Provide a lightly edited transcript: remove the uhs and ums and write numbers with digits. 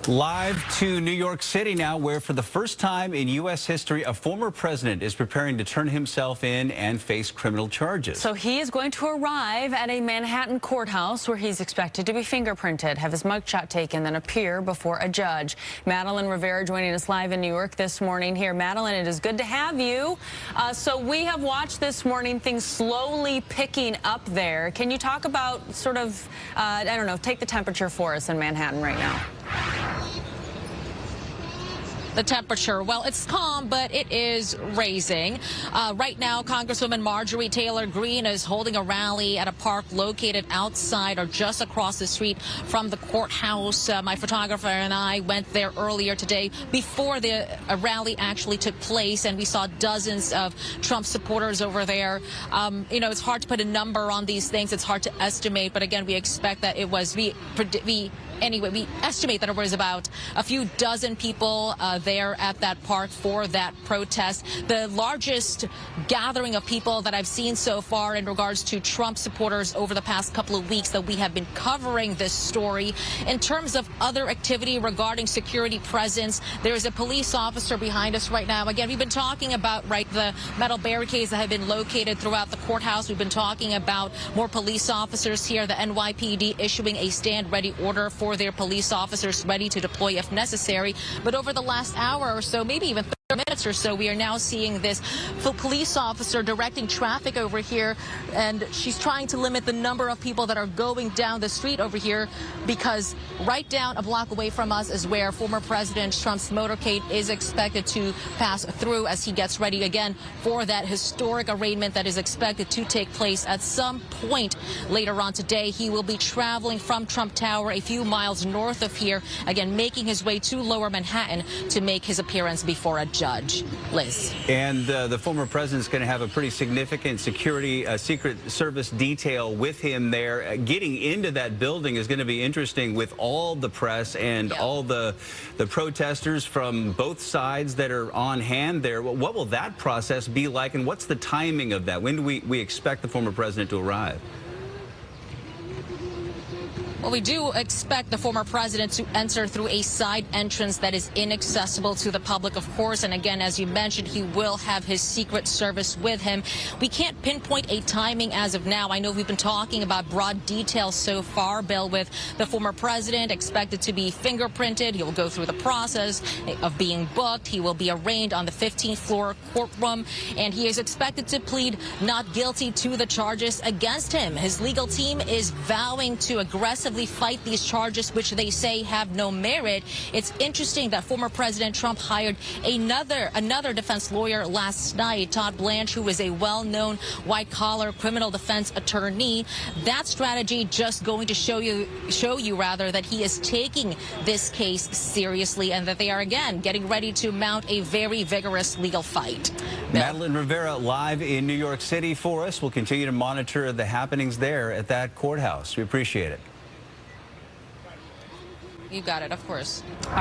Live to New York City now, where for the first time in U.S. history, a former president is preparing to turn himself in and face criminal charges. So he is going to arrive at a Manhattan courthouse where he's expected to be fingerprinted, have his mugshot taken, then appear before a judge. Madeline Rivera joining us live in New York this morning here. Madeline, it is good to have you. So we have watched this morning things slowly picking up there. Can you talk about sort of, I don't know, take the temperature for us in Manhattan right now? The temperature, well, it's calm, but it is raising. Right now, Congresswoman Marjorie Taylor Greene is holding a rally at a park located outside or just across the street from the courthouse. My photographer and I went there earlier today before the rally actually took place, and we saw dozens of Trump supporters over there. You know, it's hard to put a number on these things. It's hard to estimate, but again, we expect that it was, anyway, we estimate that it was about a few dozen people there at that park for that protest. The largest gathering of people that I've seen so far in regards to Trump supporters over the past couple of weeks that we have been covering this story. In terms of other activity regarding security presence, there is a police officer behind us right now. Again, we've been talking about, the metal barricades that have been located throughout the courthouse. We've been talking about more police officers here, the NYPD issuing a stand-ready order for their police officers ready to deploy if necessary. But over the last hour or so, maybe even 30 minutes or so, we are now seeing this police officer directing traffic over here, and she's trying to limit the number of people that are going down the street over here, because right down a block away from us is where former President Trump's motorcade is expected to pass through as he gets ready again for that historic arraignment that is expected to take place at some point later on today. He will be traveling from Trump Tower a few miles north of here, again making his way to Lower Manhattan to make his appearance before a judge. Liz. And the former president's going to have a pretty significant security, Secret Service detail with him there. Getting into that building is going to be interesting with all the press and all the protesters from both sides that are on hand there. What will that process be like, and what's the timing of that? When do we expect the former president to arrive? Well, we do expect the former president to enter through a side entrance that is inaccessible to the public, of course. And again, as you mentioned, he will have his Secret Service with him. We can't pinpoint a timing as of now. I know we've been talking about broad details so far, Bill, with the former president expected to be fingerprinted. He will go through the process of being booked. He will be arraigned on the 15th floor courtroom, and he is expected to plead not guilty to the charges against him. His legal team is vowing to aggressively fight these charges, which they say have no merit. It's interesting that former President Trump hired another defense lawyer last night, Todd Blanche, who is a well-known white-collar criminal defense attorney. That strategy just going to show you that he is taking this case seriously, and that they are again getting ready to mount a very vigorous legal fight. Madeline Rivera live in New York City for us. We'll continue to monitor the happenings there at that courthouse. We appreciate it. You got it, of course.